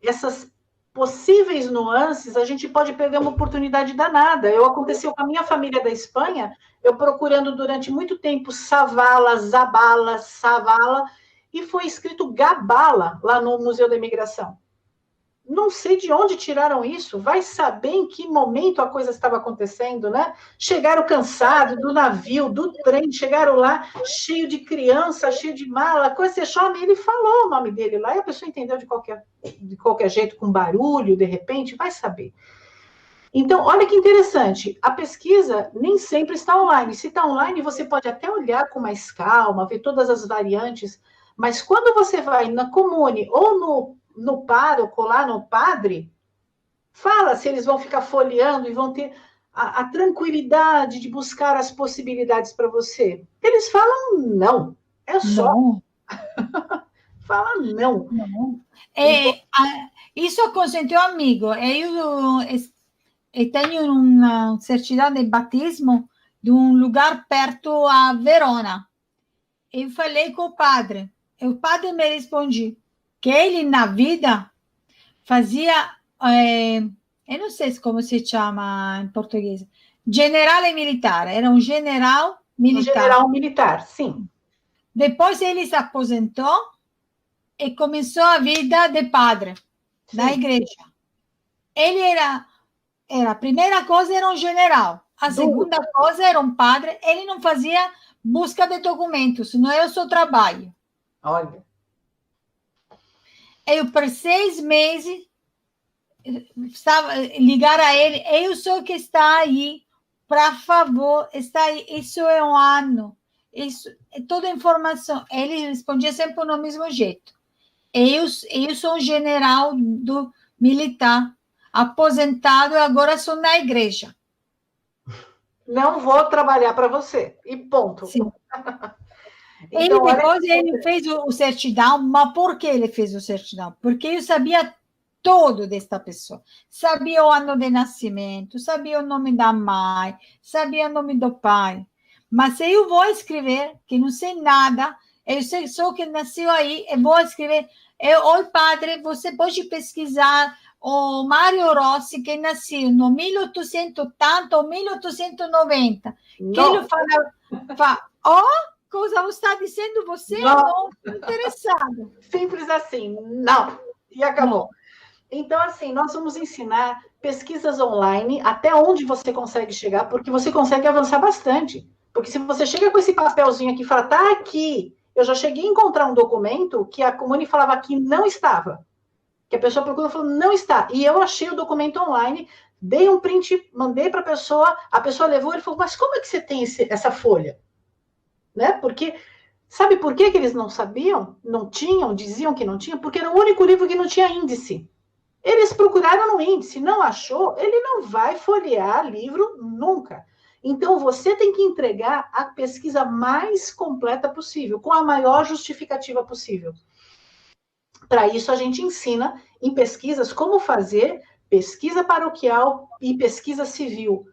essas possíveis nuances, a gente pode perder uma oportunidade danada. Aconteceu com a minha família da Espanha, eu procurando durante muito tempo Savala, Zabala, Savala, e foi escrito Gabala lá no Museu da Imigração. Não sei de onde tiraram isso, vai saber em que momento a coisa estava acontecendo, né? Chegaram cansados do navio, do trem, chegaram lá cheio de criança, cheio de mala, coisa você chama, e ele falou o nome dele lá, e a pessoa entendeu de qualquer jeito, com barulho, de repente, vai saber. Então, olha que interessante, a pesquisa nem sempre está online. Se está online, você pode até olhar com mais calma, ver todas as variantes, mas quando você vai na comune ou no pároco, lá no padre, fala se eles vão ficar folheando e vão ter a tranquilidade de buscar as possibilidades para você. Eles falam não, é só. Não. Fala não. Não. Isso aconteceu amigo. Eu tenho uma certidão de batismo de um lugar perto a Verona. Eu falei com o padre. E o padre me respondeu que ele, na vida, fazia... eu não sei como se chama em português. Generale militar. Era um general militar. Um general militar, sim. Depois ele se aposentou e começou a vida de padre na igreja. Ele era a primeira coisa era um general, a segunda coisa era um padre. Ele não fazia busca de documentos, não é o seu trabalho. Olha. Eu, por 6 meses, ligar a ele, eu sou que está aí, por favor, está aí, isso é um ano, isso é toda informação. Ele respondia sempre no mesmo jeito. Eu sou um general do militar, aposentado, e agora sou na igreja. Não vou trabalhar para você. E ponto. Sim. Então, depois ele fez o certidão, mas por que ele fez o certidão? Porque eu sabia tudo desta pessoa. Sabia o ano de nascimento, sabia o nome da mãe, sabia o nome do pai. Mas se eu vou escrever, que não sei nada, eu sei só que nasceu aí, eu vou escrever, oi padre, você pode pesquisar o Mário Rossi, que nasceu no 1800 tanto, ou 1890. Que ele fala, coisa você está dizendo, você não está interessado. Simples assim, não. E acabou. Não. Então, assim, nós vamos ensinar pesquisas online até onde você consegue chegar, porque você consegue avançar bastante. Porque se você chega com esse papelzinho aqui e fala, tá aqui, eu já cheguei a encontrar um documento que a comune falava que não estava. Que a pessoa procurou e falou, não está. E eu achei o documento online, dei um print, mandei para a pessoa levou e falou, mas como é que você tem essa folha? Né? Porque, sabe por que eles não sabiam? Não tinham, diziam que não tinham? Porque era o único livro que não tinha índice. Eles procuraram no índice, não achou, ele não vai folhear livro nunca. Então, você tem que entregar a pesquisa mais completa possível, com a maior justificativa possível. Para isso, a gente ensina em pesquisas como fazer pesquisa paroquial e pesquisa civil,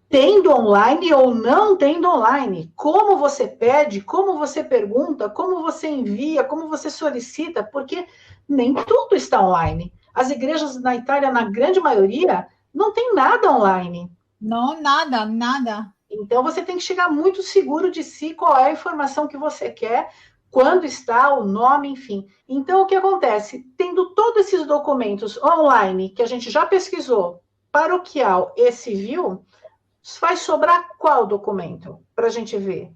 tendo online ou não tendo online. Como você pede, como você pergunta, como você envia, como você solicita, porque nem tudo está online. As igrejas na Itália, na grande maioria, não tem nada online. Não, nada, nada. Então, você tem que chegar muito seguro de si, qual é a informação que você quer, quando está, o nome, enfim. Então, o que acontece? Tendo todos esses documentos online, que a gente já pesquisou, paroquial e civil, vai sobrar qual documento para a gente ver?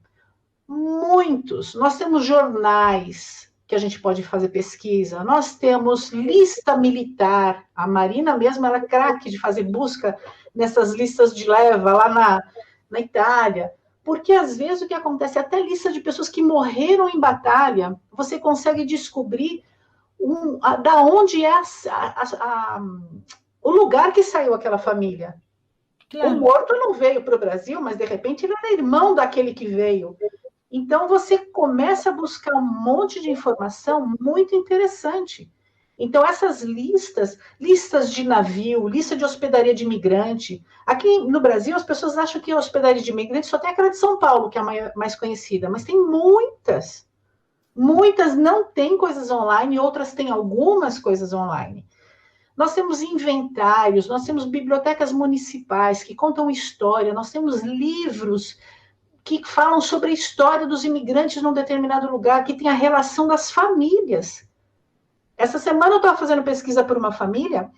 Muitos. Nós temos jornais que a gente pode fazer pesquisa, nós temos lista militar, a Marina mesmo, ela é craque de fazer busca nessas listas de leva lá na Itália, porque às vezes o que acontece, até lista de pessoas que morreram em batalha, você consegue descobrir da onde é o lugar que saiu aquela família. Claro. O morto não veio para o Brasil, mas de repente ele era irmão daquele que veio. Então você começa a buscar um monte de informação muito interessante. Então essas listas de navio, lista de hospedaria de imigrante. Aqui no Brasil as pessoas acham que a hospedaria de imigrante só tem aquela de São Paulo, que é a mais conhecida, mas tem muitas. Muitas não têm coisas online, outras têm algumas coisas online. Nós temos inventários, nós temos bibliotecas municipais que contam história, nós temos livros que falam sobre a história dos imigrantes num determinado lugar, que tem a relação das famílias. Essa semana eu estava fazendo pesquisa por uma família,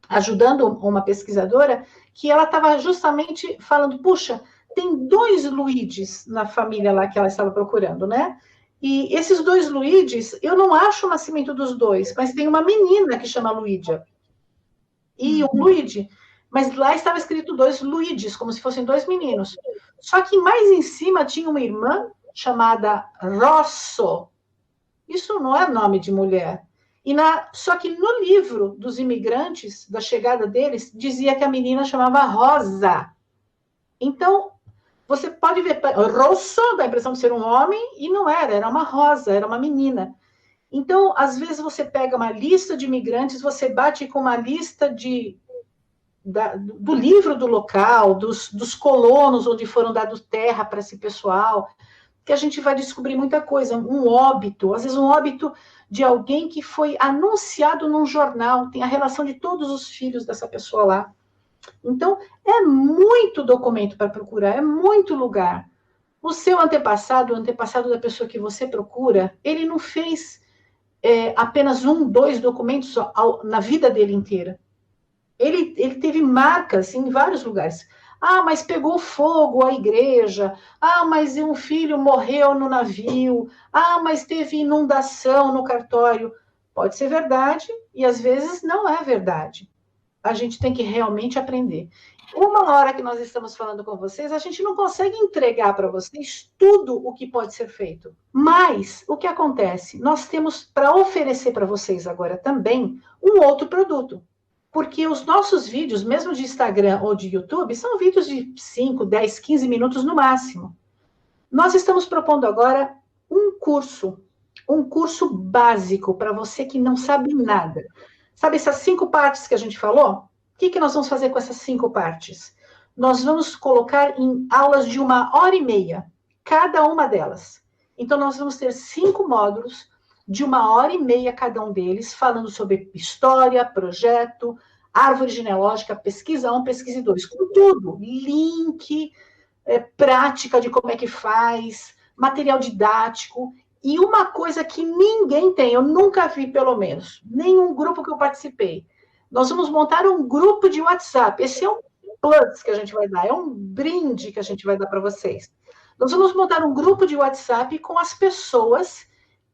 ajudando uma pesquisadora, que ela estava justamente falando, puxa, tem 2 Luides na família lá que ela estava procurando, né? E esses 2 Luides, eu não acho o nascimento dos 2, mas tem uma menina que chama Luídia. E um Luigi, mas lá estava escrito 2 Luides, como se fossem 2 meninos. Só que mais em cima tinha uma irmã chamada Rosso. Isso não é nome de mulher. Só que no livro dos imigrantes, da chegada deles, dizia que a menina chamava Rosa. Então, você pode ver, Rosso dá a impressão de ser um homem, e não era uma Rosa, era uma menina. Então, às vezes você pega uma lista de imigrantes, você bate com uma lista do livro do local, dos colonos onde foram dados terra para esse pessoal, que a gente vai descobrir muita coisa, um óbito, às vezes um óbito de alguém que foi anunciado num jornal, tem a relação de todos os filhos dessa pessoa lá. Então, é muito documento para procurar, é muito lugar. O seu antepassado, o antepassado da pessoa que você procura, ele não fez apenas 1, 2 documentos na vida dele inteira. Ele teve marcas em vários lugares. Ah, mas pegou fogo a igreja. Ah, mas um filho morreu no navio. Ah, mas teve inundação no cartório. Pode ser verdade e às vezes não é verdade. A gente tem que realmente aprender. Uma hora que nós estamos falando com vocês, a gente não consegue entregar para vocês tudo o que pode ser feito. Mas, o que acontece? Nós temos para oferecer para vocês agora também um outro produto. Porque os nossos vídeos, mesmo de Instagram ou de YouTube, são vídeos de 5, 10, 15 minutos no máximo. Nós estamos propondo agora um curso básico para você que não sabe nada. Sabe essas 5 partes que a gente falou? O que nós vamos fazer com essas 5 partes? Nós vamos colocar em aulas de 1h30, cada uma delas. Então, nós vamos ter 5 módulos de 1h30 cada um deles, falando sobre história, projeto, árvore genealógica, pesquisa 1, pesquisa 2, com tudo, link, prática de como é que faz, material didático, e uma coisa que ninguém tem, eu nunca vi pelo menos, nenhum grupo que eu participei, nós vamos montar um grupo de WhatsApp, esse é um plus que a gente vai dar, é um brinde que a gente vai dar para vocês. Nós vamos montar um grupo de WhatsApp com as pessoas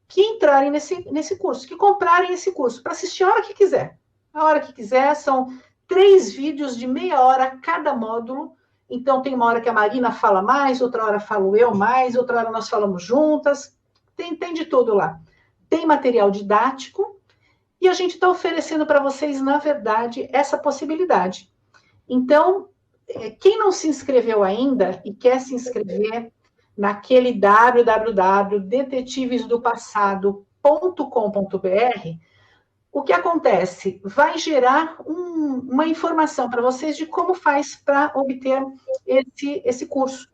que entrarem nesse curso, que comprarem esse curso, para assistir a hora que quiser. A hora que quiser, são 3 vídeos de meia hora cada módulo. Então, tem uma hora que a Marina fala mais, outra hora falo eu mais, outra hora nós falamos juntas. Tem de tudo lá. Tem material didático e a gente está oferecendo para vocês, na verdade, essa possibilidade. Então, quem não se inscreveu ainda e quer se inscrever, naquele www.detetivesdopassado.com.br, o que acontece? Vai gerar uma informação para vocês de como faz para obter esse curso.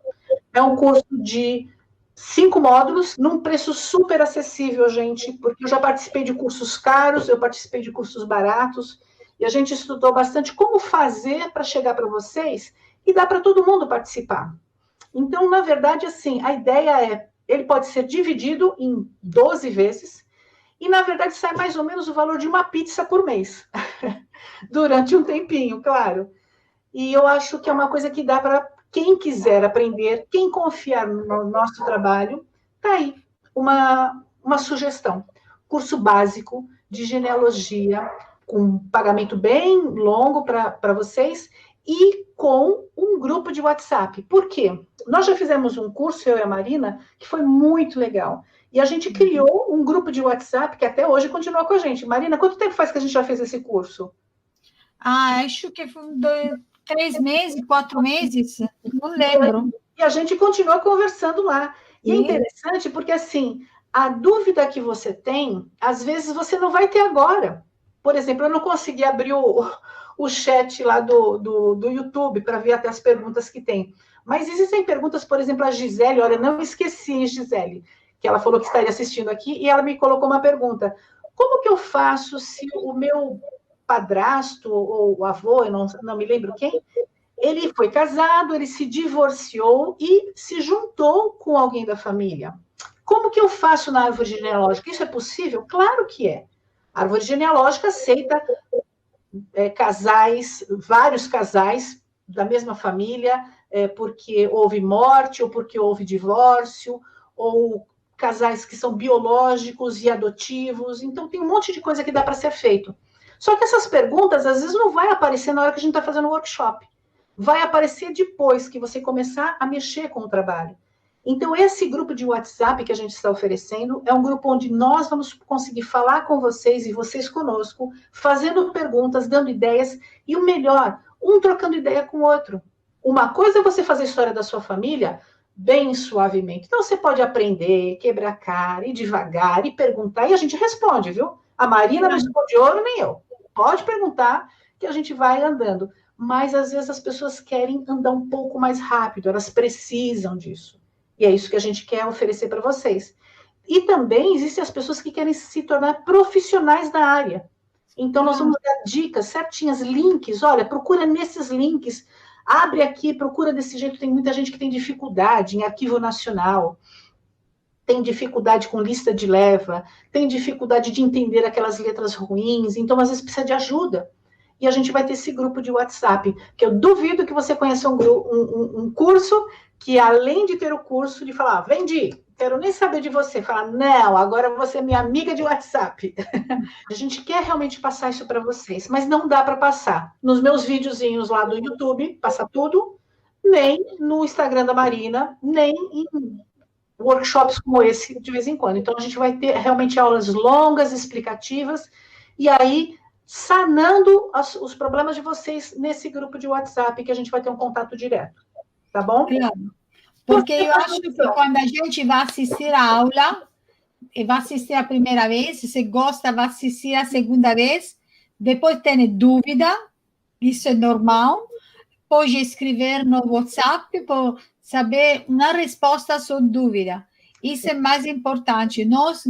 É um curso de 5 módulos, num preço super acessível, gente, porque eu já participei de cursos caros, eu participei de cursos baratos, e a gente estudou bastante como fazer para chegar para vocês, e dá para todo mundo participar. Então, na verdade, assim, a ideia é, ele pode ser dividido em 12 vezes, e, na verdade, sai mais ou menos o valor de uma pizza por mês, durante um tempinho, claro. E eu acho que é uma coisa que dá para quem quiser aprender, quem confiar no nosso trabalho, tá aí uma sugestão. Curso básico de genealogia, com pagamento bem longo para vocês, e com um grupo de WhatsApp. Por quê? Nós já fizemos um curso, eu e a Marina, que foi muito legal. E a gente criou um grupo de WhatsApp que até hoje continua com a gente. Marina, quanto tempo faz que a gente já fez esse curso? Acho que foi 3 meses, 4 meses, não lembro. E a gente continua conversando lá. E é interessante porque, assim, a dúvida que você tem, às vezes você não vai ter agora. Por exemplo, eu não consegui abrir o chat lá do YouTube para ver até as perguntas que tem. Mas existem perguntas, por exemplo, a Gisele, olha, não esqueci, Gisele, que ela falou que estaria assistindo aqui, e ela me colocou uma pergunta. Como que eu faço se o meu padrasto ou avô, eu não me lembro quem, ele foi casado, ele se divorciou e se juntou com alguém da família? Como que eu faço na árvore genealógica? Isso é possível? Claro que é. A árvore genealógica aceita casais, vários casais da mesma família, porque houve morte, ou porque houve divórcio, ou casais que são biológicos e adotivos. Então, tem um monte de coisa que dá para ser feito. Só que essas perguntas, às vezes, não vai aparecer na hora que a gente está fazendo o workshop. Vai aparecer depois que você começar a mexer com o trabalho. Então, esse grupo de WhatsApp que a gente está oferecendo é um grupo onde nós vamos conseguir falar com vocês e vocês conosco, fazendo perguntas, dando ideias, e o melhor, um trocando ideia com o outro. Uma coisa é você fazer a história da sua família bem suavemente. Então, você pode aprender, quebrar a cara, ir devagar, e perguntar, e a gente responde, viu? A Marina não esconde ouro, nem eu. Pode perguntar, que a gente vai andando. Mas, às vezes, as pessoas querem andar um pouco mais rápido, elas precisam disso. E é isso que a gente quer oferecer para vocês. E também existem as pessoas que querem se tornar profissionais da área. Então, nós vamos dar dicas certinhas, links. Olha, procura nesses links. Abre aqui, procura desse jeito. Tem muita gente que tem dificuldade em arquivo nacional, tem dificuldade com lista de leva, tem dificuldade de entender aquelas letras ruins. Então, às vezes, precisa de ajuda. E a gente vai ter esse grupo de WhatsApp, que eu duvido que você conheça um curso que, além de ter o curso, de falar, vendi, quero nem saber de você. Falar, não, agora você é minha amiga de WhatsApp. A gente quer realmente passar isso para vocês, mas não dá para passar nos meus videozinhos lá do YouTube, passar tudo, nem no Instagram da Marina, nem em workshops como esse, de vez em quando. Então, a gente vai ter realmente aulas longas, explicativas, e aí sanando os problemas de vocês nesse grupo de WhatsApp, que a gente vai ter um contato direto. Tá bom? Claro. Porque eu acho que quando a gente vai assistir a aula, e vai assistir a primeira vez, se gosta, vai assistir a segunda vez, depois tem dúvida, isso é normal, pode escrever no WhatsApp para saber uma resposta à sua dúvida. Isso é mais importante. Nós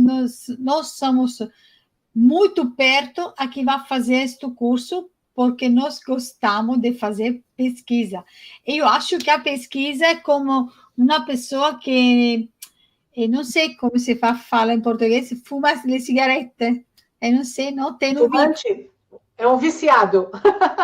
somos muito perto a quem vai fazer este curso, porque nós gostamos de fazer pesquisa. Eu acho que a pesquisa é como uma pessoa que, eu não sei como se fala em português, fuma cigarette. Eu não sei, não tem fumante. É um viciado.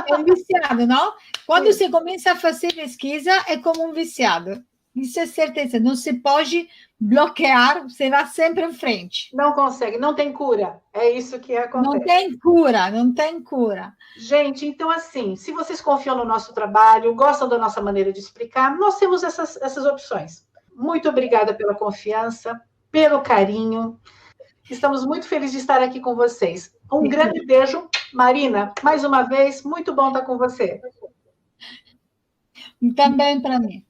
É um viciado, não? Quando você começa a fazer pesquisa, é como um viciado. Isso é certeza. Não se pode bloquear, você vai sempre em frente. Não consegue, não tem cura. É isso que acontece. Não tem cura, não tem cura. Gente, então assim, se vocês confiam no nosso trabalho, gostam da nossa maneira de explicar, nós temos essas opções. Muito obrigada pela confiança, pelo carinho. Estamos muito felizes de estar aqui com vocês. Um grande beijo. Marina, mais uma vez, muito bom estar com você. Também para mim.